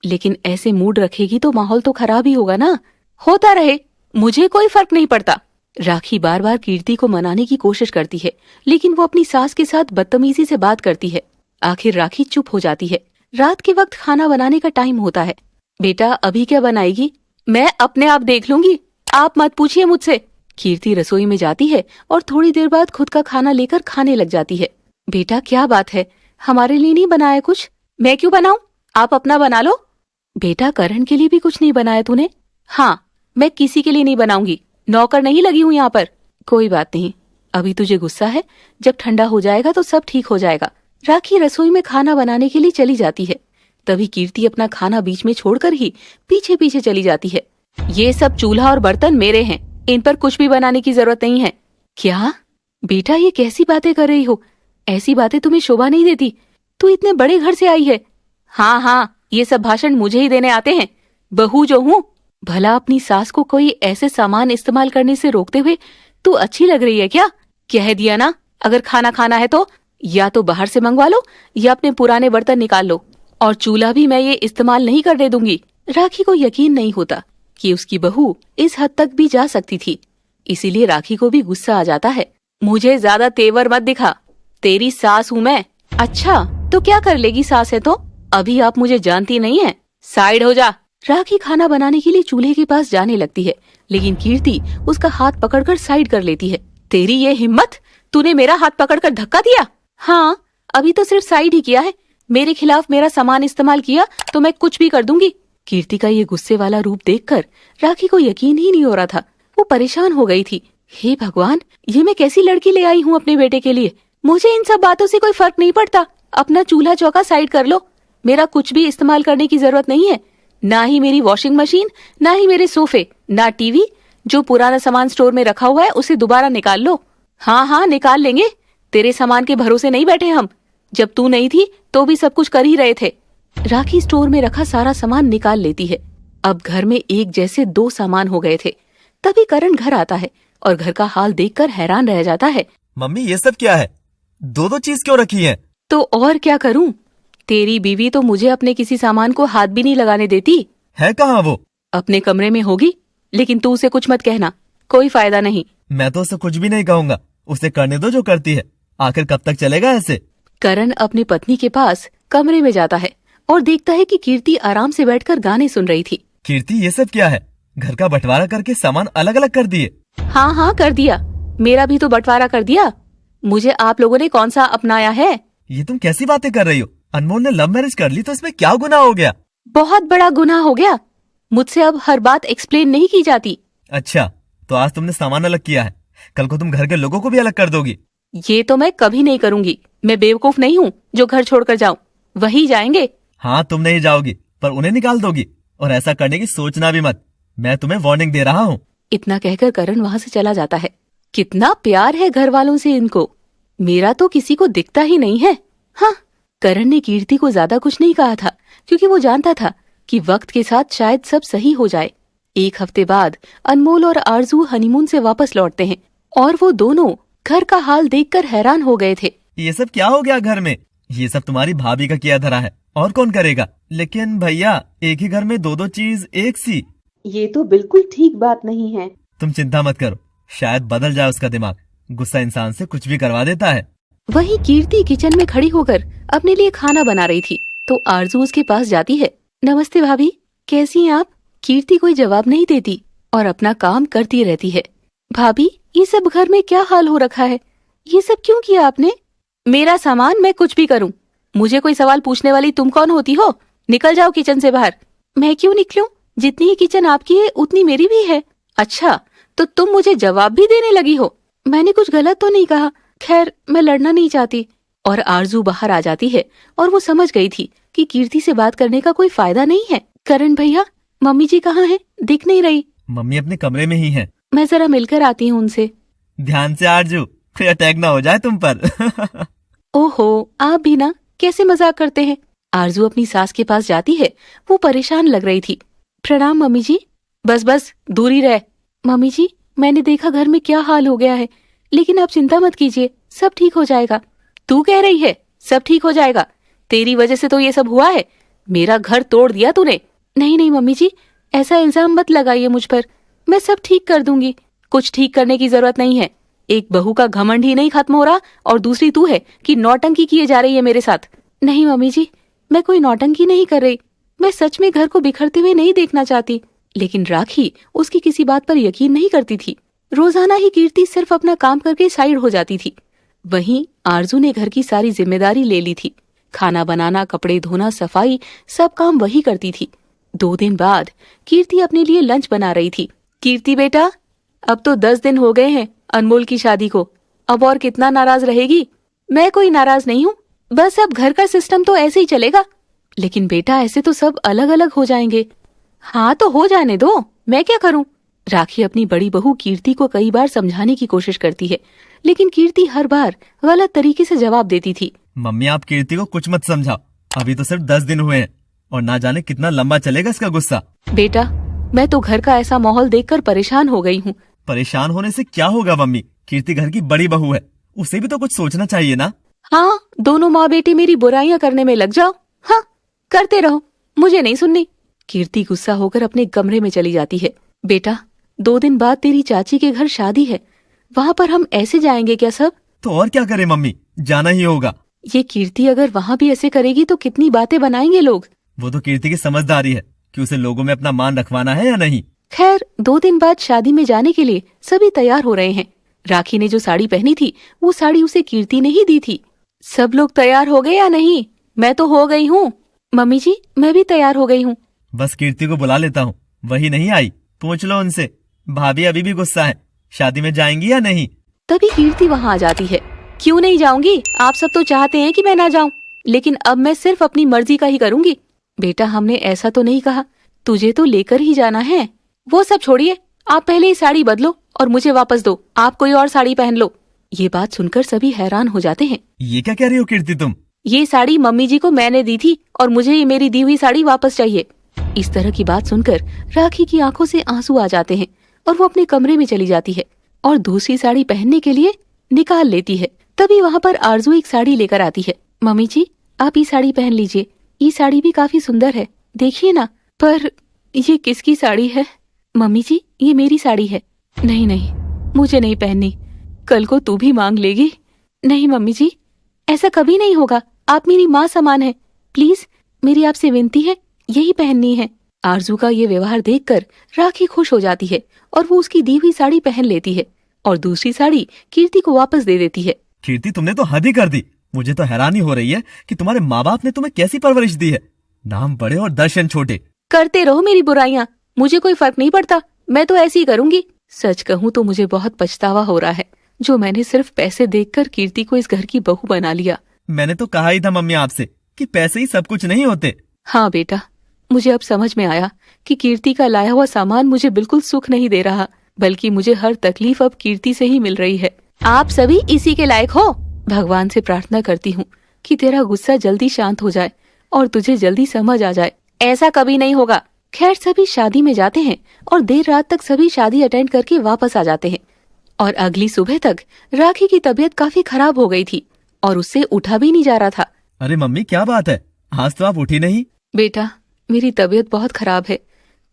लेकिन ऐसे मूड रखेगी तो माहौल तो खराब ही होगा ना। होता रहे, मुझे कोई फर्क नहीं पड़ता। राखी बार बार कीर्ति को मनाने की कोशिश करती है, लेकिन वो अपनी सास के साथ बदतमीजी से बात करती है। आखिर राखी चुप हो जाती है। रात के वक्त खाना बनाने का टाइम होता है। बेटा, अभी क्या बनाएगी? मैं अपने आप देख लूंगी, आप मत पूछिए मुझसे। कीर्ति रसोई में जाती है और थोड़ी देर बाद खुद का खाना लेकर खाने लग जाती है। बेटा, क्या बात है, हमारे लिए नहीं बनाया कुछ? मैं क्यों बनाऊं, आप अपना बना लो। बेटा, करण के लिए भी कुछ नहीं बनाया तूने? हाँ, मैं किसी के लिए नहीं बनाऊंगी, नौकर नहीं लगी हूँ यहाँ पर। कोई बात नहीं, अभी तुझे गुस्सा है, जब ठंडा हो जाएगा तो सब ठीक हो जाएगा। राखी रसोई में खाना बनाने के लिए चली जाती है। तभी कीर्ति अपना खाना बीच में छोड़कर ही पीछे पीछे चली जाती है। ये सब चूल्हा और बर्तन मेरे हैं, इन पर कुछ भी बनाने की जरूरत नहीं है। क्या बेटा, ये कैसी बातें कर रही हो? ऐसी बातें तुम्हें शोभा नहीं देती। तू इतने बड़े घर से आई है। हाँ हाँ, ये सब भाषण मुझे ही देने आते हैं। बहू जो हूँ, भला अपनी सास को कोई ऐसे सामान इस्तेमाल करने से रोकते हुए तू अच्छी लग रही है क्या? कह दिया ना, अगर खाना खाना है तो या तो बाहर से मंगवा लो या अपने पुराने बर्तन निकाल लो, और चूल्हा भी मैं ये इस्तेमाल नहीं करने दूंगी। राखी को यकीन नहीं होता कि उसकी बहू इस हद तक भी जा सकती थी, इसीलिए राखी को भी गुस्सा आ जाता है। मुझे ज्यादा तेवर मत दिखा, तेरी सास हूँ मैं। अच्छा, तो क्या कर लेगी सास है तो? अभी आप मुझे जानती नहीं है, साइड हो जा। राखी खाना बनाने के लिए चूल्हे के पास जाने लगती है, लेकिन कीर्ति उसका हाथ पकड़कर साइड कर लेती है। तेरी ये हिम्मत, तूने मेरा हाथ पकड़कर धक्का दिया? हाँ, अभी तो सिर्फ साइड ही किया है, मेरे खिलाफ मेरा सामान इस्तेमाल किया तो मैं कुछ भी कर दूंगी। कीर्ति का ये गुस्से वाला रूप देखकर राखी को यकीन ही नहीं हो रहा था। वो परेशान हो गई थी। हे भगवान, ये मैं कैसी लड़की ले आई हूँ अपने बेटे के लिए? मुझे इन सब बातों से कोई फर्क नहीं पड़ता। अपना चूल्हा चौका साइड कर लो, मेरा कुछ भी इस्तेमाल करने की जरूरत नहीं है। ना ही मेरी वॉशिंग मशीन, ना ही मेरे सोफे, ना टीवी। जो पुराना सामान स्टोर में रखा हुआ है उसे दोबारा निकाल लो। हाँ हाँ, निकाल लेंगे, तेरे सामान के भरोसे नहीं बैठे हम। जब तू नहीं थी तो भी सब कुछ कर ही रहे थे। राखी स्टोर में रखा सारा सामान निकाल लेती है। अब घर में एक जैसे 2 सामान हो गए थे। तभी करण घर आता है और घर का हाल देखकर हैरान रह जाता है। मम्मी, ये सब क्या है? 2-2 चीज क्यों रखी है? तो और क्या करूं, तेरी बीवी तो मुझे अपने किसी सामान को हाथ भी नहीं लगाने देती। है कहाँ वो? अपने कमरे में होगी, लेकिन तू उसे कुछ मत कहना, कोई फायदा नहीं। मैं तो उसे कुछ भी नहीं कहूँगा, उसे करने दो जो करती है। आखिर कब तक चलेगा ऐसे? करण अपनी पत्नी के पास कमरे में जाता है और देखता है कि कीर्ति आराम से बैठकर गाने सुन रही थी। कीर्ति, ये सब क्या है? घर का बंटवारा करके सामान अलग अलग कर दिए? हाँ हाँ कर दिया, मेरा भी तो बंटवारा कर दिया। मुझे आप लोगों ने कौन सा अपनाया है? ये तुम कैसी बातें कर रही हो? अनमोल ने लव मैरिज कर ली तो इसमें क्या गुनाह हो गया? बहुत बड़ा गुनाह हो गया। मुझसे अब हर बात एक्सप्लेन नहीं की जाती। अच्छा, तो आज तुमने सामान अलग किया है, कल को तुम घर के लोगों को भी अलग कर दोगी? ये तो मैं कभी नहीं करूंगी। मैं बेवकूफ नहीं हूँ जो घर छोड़कर जाऊं। वही जाएंगे। हाँ, तुम नहीं जाओगी पर उन्हें निकाल दोगी, और ऐसा करने की सोचना भी मत। मैं तुम्हें वार्निंग दे रहा हूँ। इतना कहकर करण वहाँ से चला जाता है। कितना प्यार है घर वालों से इनको, मेरा तो किसी को दिखता ही नहीं है। हाँ, करण ने कीर्ति को ज्यादा कुछ नहीं कहा था, क्योंकि वो जानता था कि वक्त के साथ शायद सब सही हो जाए। एक हफ्ते बाद अनमोल और आरजू हनीमून से वापस लौटते हैं और वो दोनों घर का हाल देखकर हैरान हो गए थे। ये सब क्या हो गया घर में? ये सब तुम्हारी भाभी का किया धरा है, और कौन करेगा? लेकिन भैया, एक ही घर में दो दो चीज एक सी, ये तो बिल्कुल ठीक बात नहीं है। तुम चिंता मत करो, शायद बदल जाए उसका दिमाग। गुस्सा इंसान से कुछ भी करवा देता है। वहीं कीर्ति किचन में खड़ी होकर अपने लिए खाना बना रही थी तो आरजू उसके पास जाती है। नमस्ते भाभी, कैसी हैं आप? कीर्ति कोई जवाब नहीं देती और अपना काम करती रहती है। भाभी, ये सब घर में क्या हाल हो रखा है? ये सब क्यों किया आपने? मेरा सामान मैं कुछ भी करूं, मुझे कोई सवाल पूछने वाली तुम कौन होती हो? निकल जाओ किचन से बाहर। मैं क्यों निकलूं? जितनी ही किचन आपकी है उतनी मेरी भी है। अच्छा, तो तुम मुझे जवाब भी देने लगी हो? मैंने कुछ गलत तो नहीं कहा। खैर, मैं लड़ना नहीं चाहती। और आरजू बाहर आ जाती है और वो समझ गई थी कि कीर्ति से बात करने का कोई फायदा नहीं है। करण भैया, मम्मी जी कहाँ हैं? दिख नहीं रही। मम्मी अपने कमरे में ही हैं। मैं जरा मिलकर आती हूँ उनसे। ध्यान से आरजू, कोई अटैक ना हो जाए तुम पर। ओहो, आप भी ना, कैसे मजाक करते हैं। आरजू अपनी सास के पास जाती है। वो परेशान लग रही थी। प्रणाम मम्मी जी। बस बस, दूरी रह। मम्मी जी, मैंने देखा घर में क्या हाल हो गया है, लेकिन आप चिंता मत कीजिए, सब ठीक हो जाएगा। तू कह रही है सब ठीक हो जाएगा? तेरी वजह से तो ये सब हुआ है। मेरा घर तोड़ दिया तूने। नहीं नहीं मम्मी जी, ऐसा इल्जाम मत लगाइए मुझ पर। मैं सब ठीक कर दूंगी। कुछ ठीक करने की जरूरत नहीं है। एक बहू का घमंड ही नहीं खत्म हो रहा और दूसरी तू है कि नौटंकी किए जा रही है मेरे साथ। नहीं मम्मी जी, मैं कोई नौटंकी नहीं कर रही। मैं सच में घर को बिखरते हुए नहीं देखना चाहती। लेकिन राखी उसकी किसी बात पर यकीन नहीं करती थी। रोजाना ही कीर्ति सिर्फ अपना काम करके साइड हो जाती थी। वहीं आरजू ने घर की सारी जिम्मेदारी ले ली थी। खाना बनाना, कपड़े धोना, सफाई, सब काम वही करती थी। 2 दिन बाद कीर्ति अपने लिए लंच बना रही थी। कीर्ति बेटा, अब तो 10 दिन हो गए हैं अनमोल की शादी को। अब और कितना नाराज रहेगी? मैं कोई नाराज नहीं हूँ, बस अब घर का सिस्टम तो ऐसे ही चलेगा। लेकिन बेटा, ऐसे तो सब अलग अलग हो जाएंगे। हाँ तो हो जाने दो, मैं क्या करूँ? राखी अपनी बड़ी बहू कीर्ति को कई बार समझाने की कोशिश करती है, लेकिन कीर्ति हर बार गलत तरीके से जवाब देती थी। मम्मी, आप कीर्ति को कुछ मत समझाओ, अभी तो सिर्फ 10 दिन हुए हैं और ना जाने कितना लंबा चलेगा इसका गुस्सा। बेटा, मैं तो घर का ऐसा माहौल देखकर परेशान हो गई हूँ। परेशान होने से क्या होगा मम्मी? कीर्ति घर की बड़ी बहू है, उसे भी तो कुछ सोचना चाहिए ना। हाँ, दोनों माँ बेटी मेरी बुराइयां करने में लग जाओ। हाँ, करते रहो, मुझे नहीं सुननी। कीर्ति गुस्सा होकर अपने कमरे में चली जाती है। बेटा, 2 दिन बाद तेरी चाची के घर शादी है, वहाँ पर हम ऐसे जाएंगे क्या सब? तो और क्या करे मम्मी, जाना ही होगा। ये कीर्ति अगर वहाँ भी ऐसे करेगी तो कितनी बातें बनाएंगे लोग। वो तो कीर्ति की समझदारी है कि उसे लोगों में अपना मान रखवाना है या नहीं। खैर, 2 दिन बाद शादी में जाने के लिए सभी तैयार हो रहे हैं। राखी ने जो साड़ी पहनी थी वो साड़ी उसे कीर्ति ने ही दी थी। सब लोग तैयार हो गए या नहीं? मैं तो हो गई हूँ। मम्मी जी, मैं भी तैयार हो गई हूँ। बस कीर्ति को बुला लेता हूँ, वही नहीं आई, पूछ लो उनसे। भाभी अभी भी गुस्सा है, शादी में जाएंगी या नहीं? तभी कीर्ति वहाँ आ जाती है। क्यों नहीं जाऊंगी? आप सब तो चाहते हैं कि मैं ना जाऊं, लेकिन अब मैं सिर्फ अपनी मर्जी का ही करूंगी। बेटा, हमने ऐसा तो नहीं कहा, तुझे तो लेकर ही जाना है। वो सब छोड़िए, आप पहले ही साड़ी बदलो और मुझे वापस दो। आप कोई और साड़ी पहन लो। ये बात सुनकर सभी हैरान हो जाते हैं। ये क्या कह रही हो कीर्ति तुम? ये साड़ी मम्मी जी को मैंने दी थी और मुझे ये मेरी दी हुई साड़ी वापस चाहिए। इस तरह की बात सुनकर राखी की आंखों से आंसू आ जाते हैं और वो अपने कमरे में चली जाती है और दूसरी साड़ी पहनने के लिए निकाल लेती है। तभी वहाँ पर आरजू एक साड़ी लेकर आती है। मम्मी जी, आप ये साड़ी पहन लीजिए, ये साड़ी भी काफी सुंदर है, देखिए ना। पर ये किसकी साड़ी है? मम्मी जी, ये मेरी साड़ी है। नहीं नहीं, मुझे नहीं पहननी, कल को तू भी मांग लेगी। नहीं मम्मी जी, ऐसा कभी नहीं होगा, आप मेरी माँ समान है, प्लीज मेरी आपसे विनती है, यही पहननी है। आरजू का ये व्यवहार देखकर राखी खुश हो जाती है और वो उसकी दी हुई साड़ी पहन लेती है और दूसरी साड़ी कीर्ति को वापस दे देती है। कीर्ति, तुमने तो हद ही कर दी। मुझे तो हैरानी हो रही है कि तुम्हारे माँ बाप ने तुम्हें कैसी परवरिश दी है। नाम बड़े और दर्शन छोटे। करते रहो मेरी बुराइयां, मुझे कोई फर्क नहीं पड़ता, मैं तो ऐसी ही करूंगी। सच कहूँ तो मुझे बहुत पछतावा हो रहा है जो मैंने सिर्फ पैसे देखकर कीर्ति को इस घर की बहू बना लिया। मैंने तो कहा ही था मम्मी आपसे कि पैसे ही सब कुछ नहीं होते। हाँ बेटा, मुझे अब समझ में आया कि कीर्ति का लाया हुआ सामान मुझे बिल्कुल सुख नहीं दे रहा, बल्कि मुझे हर तकलीफ अब कीर्ति से ही मिल रही है। आप सभी इसी के लायक हो। भगवान से प्रार्थना करती हूँ कि तेरा गुस्सा जल्दी शांत हो जाए और तुझे जल्दी समझ आ जाए। ऐसा कभी नहीं होगा। खैर, सभी शादी में जाते हैं और देर रात तक सभी शादी अटेंड करके वापस आ जाते हैं और अगली सुबह तक राखी की तबीयत काफी खराब हो गई थी और उससे उठा भी नहीं जा रहा था। अरे मम्मी, क्या बात है, आज तो आप उठी नहीं। बेटा, मेरी तबीयत बहुत खराब है,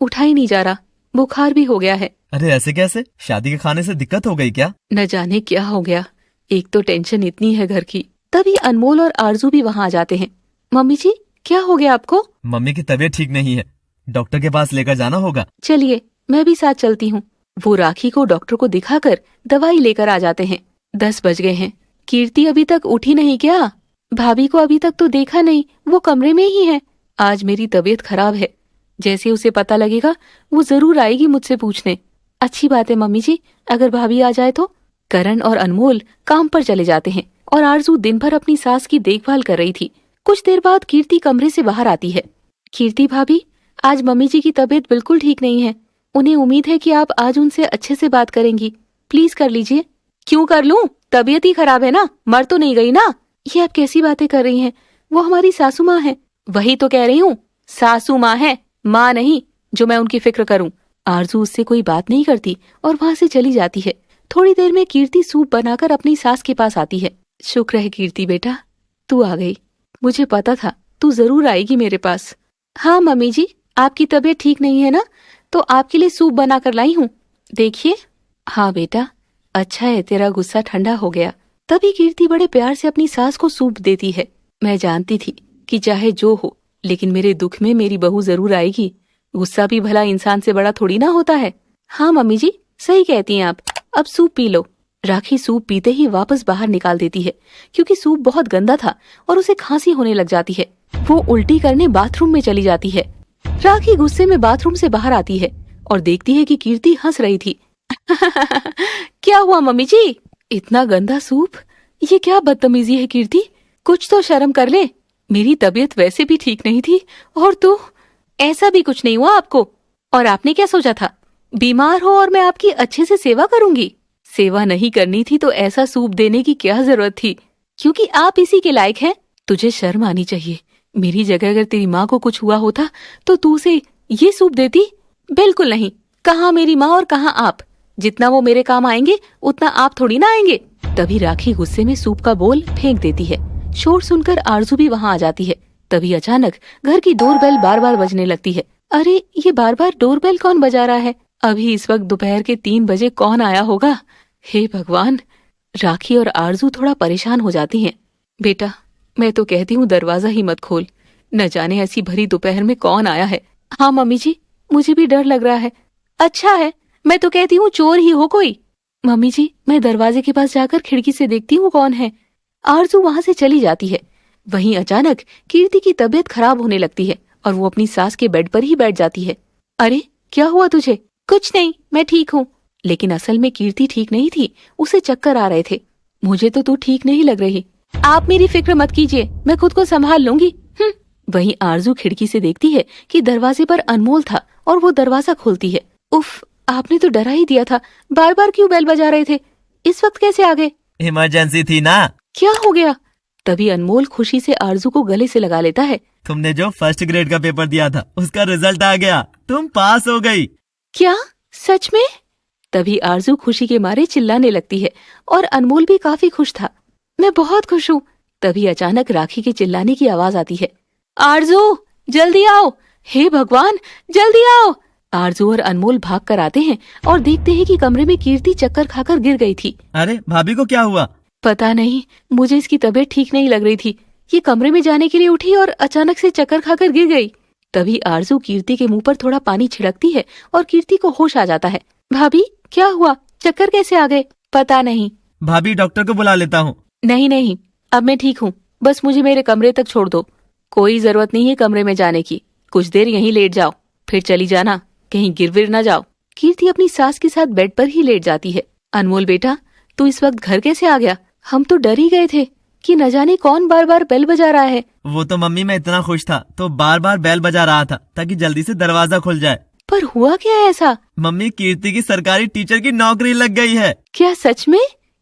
उठा ही नहीं जा रहा, बुखार भी हो गया है। अरे ऐसे कैसे? शादी के खाने से दिक्कत हो गई क्या? न जाने क्या हो गया, एक तो टेंशन इतनी है घर की। तभी अनमोल और आरजू भी वहाँ आ जाते हैं। मम्मी जी, क्या हो गया आपको? मम्मी की तबीयत ठीक नहीं है, डॉक्टर के पास लेकर जाना होगा। चलिए, मैं भी साथ चलती हूँ। वो राखी को डॉक्टर को दिखाकर दवाई लेकर आ जाते हैं। 10 बज गए हैं। कीर्ति अभी तक उठी नहीं क्या? भाभी को अभी तक तो देखा नहीं, वो कमरे में ही है। आज मेरी तबीयत खराब है, जैसे उसे पता लगेगा वो जरूर आएगी मुझसे पूछने। अच्छी बात है मम्मी जी, अगर भाभी आ जाए तो। करण और अनमोल काम पर चले जाते हैं और आरजू दिन भर अपनी सास की देखभाल कर रही थी। कुछ देर बाद कीर्ति कमरे से बाहर आती है। कीर्ति भाभी, आज मम्मी जी की तबीयत बिल्कुल ठीक नहीं है, उन्हें उम्मीद है कि आप आज उनसे अच्छे से बात करेंगी, प्लीज कर लीजिए। क्यों कर लूं? तबीयत ही खराब है ना, मर तो नहीं गई ना। ये आप कैसी बातें कर रही हैं? वो हमारी सासू माँ है। वही तो कह रही हूँ, सासू माँ है, माँ नहीं जो मैं उनकी फिक्र करूँ। आरजू उससे कोई बात नहीं करती और वहाँ से चली जाती है। थोड़ी देर में कीर्ति सूप बनाकर अपनी सास के पास आती है। शुक्र है कीर्ति बेटा, तू आ गई, मुझे पता था तू जरूर आएगी मेरे पास। हाँ मम्मी जी, आपकी तबीयत ठीक नहीं है ना, तो आपके लिए सूप बनाकर लाई हूँ, देखिए। हाँ बेटा, अच्छा है तेरा गुस्सा ठंडा हो गया। तभी कीर्ति बड़े प्यार से अपनी सास को सूप देती है। मैं जानती थी कि चाहे जो हो, लेकिन मेरे दुख में मेरी बहू जरूर आएगी। गुस्सा भी भला इंसान से बड़ा थोड़ी ना होता है। हाँ मम्मी जी, सही कहती हैं आप, अब सूप पी लो। राखी सूप पीते ही वापस बाहर निकाल देती है, क्योंकि सूप बहुत गंदा था और उसे खांसी होने लग जाती है। वो उल्टी करने बाथरूम में चली जाती है। राखी गुस्से में बाथरूम से बाहर आती है और देखती है कि कीर्ति हंस रही थी। क्या हुआ मम्मी जी? इतना गंदा सूप, ये क्या बदतमीजी है कीर्ति, कुछ तो शर्म कर ले। मेरी तबीयत वैसे भी ठीक नहीं थी और तू। ऐसा भी कुछ नहीं हुआ आपको। और आपने क्या सोचा था, बीमार हो और मैं आपकी अच्छे से सेवा करूंगी? सेवा नहीं करनी थी तो ऐसा सूप देने की क्या जरूरत थी, क्योंकि आप इसी के लायक हैं। तुझे शर्म आनी चाहिए। मेरी जगह अगर तेरी माँ को कुछ हुआ होता तो तू उसे ये सूप देती? बिल्कुल नहीं। कहाँ मेरी माँ और कहाँ आप? जितना वो मेरे काम आएंगे उतना आप थोड़ी ना आएंगे। तभी राखी गुस्से में सूप का बोल फेंक देती है। शोर सुनकर आरजू भी वहाँ आ जाती है। तभी अचानक घर की डोरबेल बार बार बजने लगती है। अरे, ये बार बार डोरबेल कौन बजा रहा है? अभी इस वक्त दोपहर के 3 बजे कौन आया होगा? हे भगवान। राखी और आरजू थोड़ा परेशान हो जाती हैं। बेटा, मैं तो कहती हूँ दरवाजा ही मत खोल, न जाने ऐसी भरी दोपहर में कौन आया है। हाँ मम्मी जी, मुझे भी डर लग रहा है। अच्छा है, मैं तो कहती हूँ चोर ही हो कोई। मम्मी जी, मैं दरवाजे के पास जाकर खिड़की से देखती हूँ कौन है। आरजू वहाँ से चली जाती है। वहीं अचानक कीर्ति की तबीयत खराब होने लगती है और वो अपनी सास के बेड पर ही बैठ जाती है। अरे, क्या हुआ तुझे? कुछ नहीं, मैं ठीक हूँ। लेकिन असल में कीर्ति ठीक नहीं थी, उसे चक्कर आ रहे थे। मुझे तो तू ठीक नहीं लग रही। आप मेरी फिक्र मत कीजिए, मैं खुद को संभाल लूंगी। वहीं आरजू खिड़की से देखती है कि दरवाजे पर अनमोल था और वो दरवाजा खोलती है। उफ, आपने तो डरा ही दिया था, बार बार क्यों बेल बजा रहे थे? इस वक्त कैसे आ गए? इमरजेंसी थी ना। क्या हो गया? तभी अनमोल खुशी से आरजू को गले से लगा लेता है। तुमने जो फर्स्ट ग्रेड का पेपर दिया था उसका रिजल्ट आ गया, तुम पास हो गई। क्या? सच में? तभी आरजू खुशी के मारे चिल्लाने लगती है और अनमोल भी काफी खुश था। मैं बहुत खुश हूँ, तभी अचानक राखी के चिल्लाने की आवाज आती है। आरजू, जल्दी आओ, हे भगवान, जल्दी आओ। आरजू और अनमोल भाग कर आते हैं और देखते हैं कि कमरे में कीर्ति चक्कर खाकर गिर गई थी। अरे भाभी को क्या हुआ? पता नहीं, मुझे इसकी तबीयत ठीक नहीं लग रही थी। ये कमरे में जाने के लिए उठी और अचानक से चक्कर खाकर गिर गई। तभी आरजू कीर्ति के मुंह पर थोड़ा पानी छिड़कती है और कीर्ति को होश आ जाता है। भाभी, क्या हुआ? चक्कर कैसे आ गए? पता नहीं। भाभी, डॉक्टर को बुला लेता हूँ। नहीं नहीं, अब मैं ठीक हूँ, बस मुझे मेरे कमरे तक छोड़ दो। कोई जरूरत नहीं है कमरे में जाने की, कुछ देर यहीं लेट जाओ, फिर चली जाना, कहीं गिर विर न जाओ। कीर्ति अपनी सास के साथ बेड पर ही लेट जाती है। अनमोल बेटा, तू इस वक्त घर कैसे आ गया? हम तो डर ही गए थे कि न जाने कौन बार बार बेल बजा रहा है। वो तो मम्मी, मैं इतना खुश था तो बार बार बेल बजा रहा था ताकि जल्दी से दरवाजा खुल जाए। पर हुआ क्या है ऐसा? मम्मी, कीर्ति की सरकारी टीचर की नौकरी लग गई है। क्या सच में?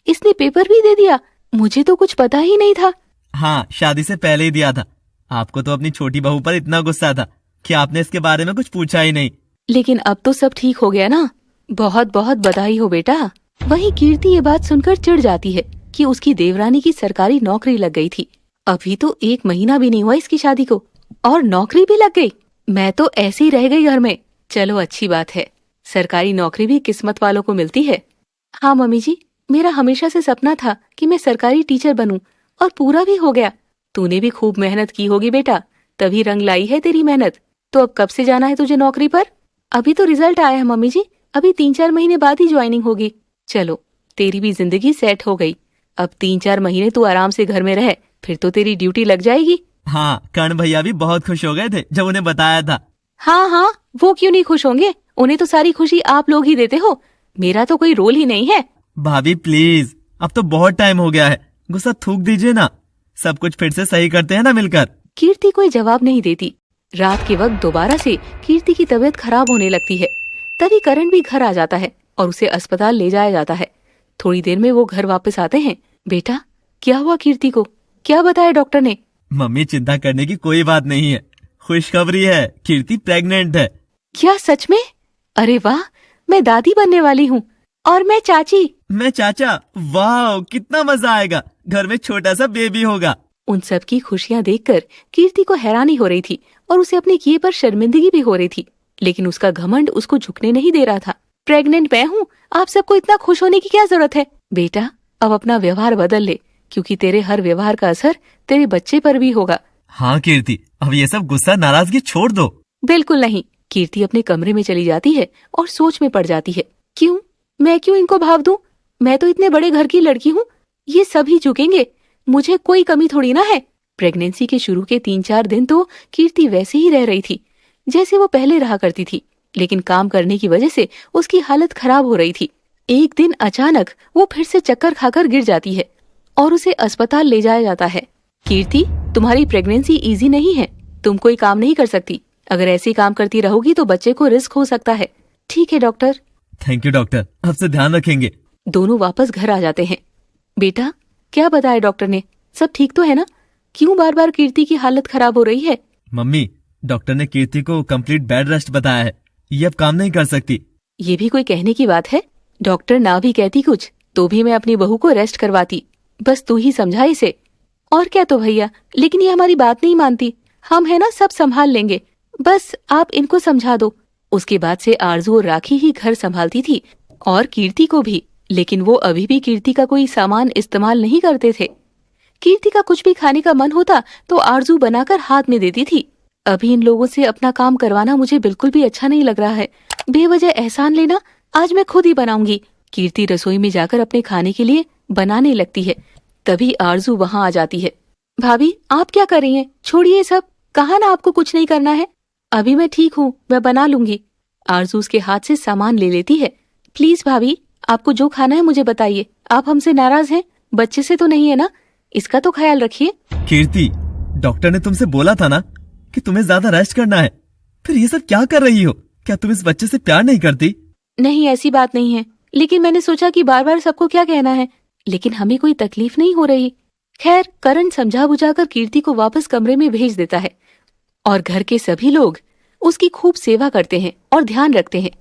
इसने पेपर भी दे दिया? मुझे तो कुछ पता ही नहीं था। हाँ, शादी से पहले ही दिया था। आपको तो अपनी छोटी बहू पर इतना गुस्सा था कि आपने इसके बारे में कुछ पूछा ही नहीं। लेकिन अब तो सब ठीक हो गया ना? बहुत बहुत बधाई हो बेटा। वहीं कीर्ति ये बात सुनकर चिढ़ जाती है कि उसकी देवरानी की सरकारी नौकरी लग गई थी। अभी तो 1 महीना भी नहीं हुआ इसकी शादी को और नौकरी भी लग गई। मैं तो ऐसे ही रह गई घर में। चलो अच्छी बात है, सरकारी नौकरी भी किस्मत वालों को मिलती है। हाँ मम्मी जी, मेरा हमेशा से सपना था कि मैं सरकारी टीचर बनूं और पूरा भी हो गया। तूने भी खूब मेहनत की होगी बेटा, तभी रंग लाई है तेरी मेहनत। तो अब कब से जाना है तुझे नौकरी पर? अभी तो रिजल्ट आया है मम्मी जी, अभी 3-4 महीने बाद ही ज्वाइनिंग होगी। चलो, तेरी भी जिंदगी सेट हो गई। अब 3-4 महीने तू आराम से घर में रह, फिर तो तेरी ड्यूटी लग जाएगी। हाँ, कर्ण भैया भी बहुत खुश हो गए थे जब उन्हें बताया था। हाँ हाँ, वो क्यों नहीं खुश होंगे? उन्हें तो सारी खुशी आप लोग ही देते हो, मेरा तो कोई रोल ही नहीं है। भाभी प्लीज, अब तो बहुत टाइम हो गया है, गुस्सा थूक दीजिए ना, सब कुछ फिर से सही करते हैं ना मिलकर। कीर्ति कोई जवाब नहीं देती। रात के वक्त दोबारा से कीर्ति की तबीयत खराब होने लगती है। तभी करण भी घर आ जाता है और उसे अस्पताल ले जाया जाता है। थोड़ी देर में वो घर वापस आते हैं। बेटा, क्या हुआ कीर्ति को? क्या बताया डॉक्टर ने? मम्मी, चिंता करने की कोई बात नहीं है, खुशखबरी है, कीर्ति प्रेग्नेंट है। क्या सच में? अरे वाह, मैं दादी बनने वाली हूँ और मैं चाची। मैं चाचा। वाह, कितना मजा आएगा, घर में छोटा सा बेबी होगा। उन सब की खुशियाँ देखकर कीर्ति को हैरानी हो रही थी और उसे अपने किए पर शर्मिंदगी भी हो रही थी, लेकिन उसका घमंड उसको झुकने नहीं दे रहा था। प्रेग्नेंट मैं हूँ, आप सबको इतना खुश होने की क्या जरूरत है? बेटा, अब अपना व्यवहार बदल ले, क्योंकि तेरे हर व्यवहार का असर तेरे बच्चे पर भी होगा। हाँ कीर्ति, अब ये सब गुस्सा नाराजगी छोड़ दो। बिल्कुल नहीं। कीर्ति अपने कमरे में चली जाती है और सोच में पड़ जाती है। क्यों? मैं क्यों इनको भाव दूं? मैं तो इतने बड़े घर की लड़की हूँ, ये सभी झुकेंगे, मुझे कोई कमी थोड़ी ना है। प्रेगनेंसी के शुरू के 3-4 दिन तो कीर्ति वैसे ही रह रही थी जैसे वो पहले रहा करती थी, लेकिन काम करने की वजह से उसकी हालत खराब हो रही थी। एक दिन अचानक वो फिर से चक्कर खाकर गिर जाती है और उसे अस्पताल ले जाया जाता है। कीर्ति, तुम्हारी प्रेगनेंसी इजी नहीं है, तुम कोई काम नहीं कर सकती। अगर ऐसे काम करती रहोगी तो बच्चे को रिस्क हो सकता है। ठीक है डॉक्टर। थैंक यू डॉक्टर, अब से ध्यान रखेंगे। दोनों वापस घर आ जाते हैं। बेटा, क्या बताया डॉक्टर ने? सब ठीक तो है ना? क्यों बार बार कीर्ति की हालत खराब हो रही है? मम्मी, डॉक्टर ने कीर्ति को कंप्लीट बेड रेस्ट बताया है, ये अब काम नहीं कर सकती। ये भी कोई कहने की बात है? डॉक्टर ना भी कहती कुछ तो भी मैं अपनी बहू को रेस्ट करवाती। बस तू ही समझा इसे। और क्या तो भैया, लेकिन ये हमारी बात नहीं मानती। हम है ना, सब संभाल लेंगे, बस आप इनको समझा दो। उसके बाद से आरजू और राखी ही घर संभालती थी और कीर्ति को भी, लेकिन वो अभी भी कीर्ति का कोई सामान इस्तेमाल नहीं करते थे। कीर्ति का कुछ भी खाने का मन होता तो आरजू बनाकर हाथ में देती थी। अभी इन लोगों से अपना काम करवाना मुझे बिल्कुल भी अच्छा नहीं लग रहा है। बेवजह एहसान लेना, आज मैं खुद ही बनाऊंगी। कीर्ति रसोई में जाकर अपने खाने के लिए बनाने लगती है। तभी आरजू वहाँ आ जाती है। भाभी, आप क्या कर रही हैं? छोड़िए सब, कहा ना आपको कुछ नहीं करना है। अभी मैं ठीक हूँ, मैं बना लूंगी। आरजू उसके हाथ से सामान ले लेती है। प्लीज भाभी, आपको जो खाना है मुझे बताइए। आप हमसे नाराज हैं? बच्चे से तो नहीं है ना? इसका तो ख्याल रखिए। कीर्ति, डॉक्टर ने तुमसे बोला था ना कि तुम्हें ज्यादा रेस्ट करना है, फिर ये सब क्या कर रही हो? क्या तुम इस बच्चे से प्यार नहीं करती? नहीं, ऐसी बात नहीं है, लेकिन मैंने सोचा कि बार बार सबको क्या कहना है, लेकिन हमें कोई तकलीफ नहीं हो रही। खैर, करण समझा बुझाकर कीर्ति को वापस कमरे में भेज देता है और घर के सभी लोग उसकी खूब सेवा करते हैं और ध्यान रखते हैं।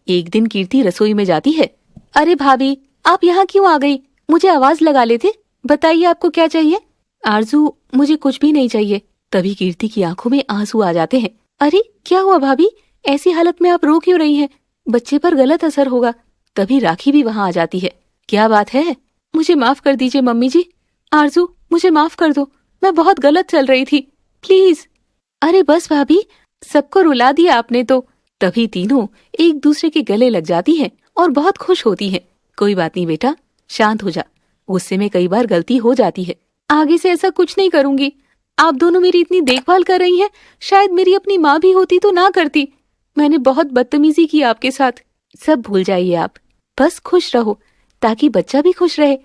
एक दिन कीर्ति रसोई में जाती है। अरे भाभी, आप यहाँ क्यों आ गई? मुझे आवाज लगा लेते, बताइए आपको क्या चाहिए? आरजू, मुझे कुछ भी नहीं चाहिए। तभी कीर्ति की आंखों में आंसू आ जाते हैं। अरे क्या हुआ भाभी, ऐसी हालत में आप रो क्यों रही हैं? बच्चे पर गलत असर होगा। तभी राखी भी वहां आ जाती है। क्या बात है? मुझे माफ कर दीजिए मम्मी जी। आरजू, मुझे माफ कर दो, मैं बहुत गलत चल रही थी, प्लीज। अरे बस भाभी, सबको रुला दिया आपने तो। तभी तीनों एक दूसरे के गले लग जाती हैं और बहुत खुश होती हैं। कोई बात नहीं बेटा, शांत हो जा। गुस्से में कई बार गलती हो जाती है। आगे से ऐसा कुछ नहीं करूंगी। आप दोनों मेरी इतनी देखभाल कर रही हैं, शायद मेरी अपनी माँ भी होती तो ना करती। मैंने बहुत बदतमीजी की आपके साथ। सब भूल जाइए आप, बस खुश रहो ताकि बच्चा भी खुश रहे।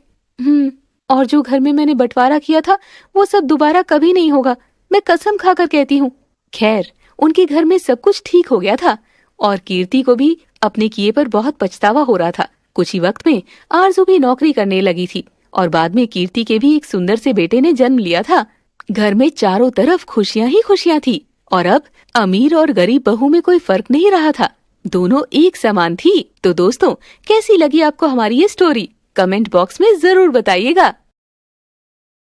और जो घर में मैंने बंटवारा किया था वो सब दोबारा कभी नहीं होगा, मैं कसम खाकर कहती हूँ। खैर, उनके घर में सब कुछ ठीक हो गया था और कीर्ति को भी अपने किए पर बहुत पछतावा हो रहा था। कुछ ही वक्त में आरजू भी नौकरी करने लगी थी और बाद में कीर्ति के भी एक सुंदर से बेटे ने जन्म लिया था। घर में चारों तरफ खुशियां ही खुशियां थी और अब अमीर और गरीब बहू में कोई फर्क नहीं रहा था, दोनों एक समान थी। तो दोस्तों, कैसी लगी आपको हमारी ये स्टोरी? कमेंट बॉक्स में जरूर बताइएगा।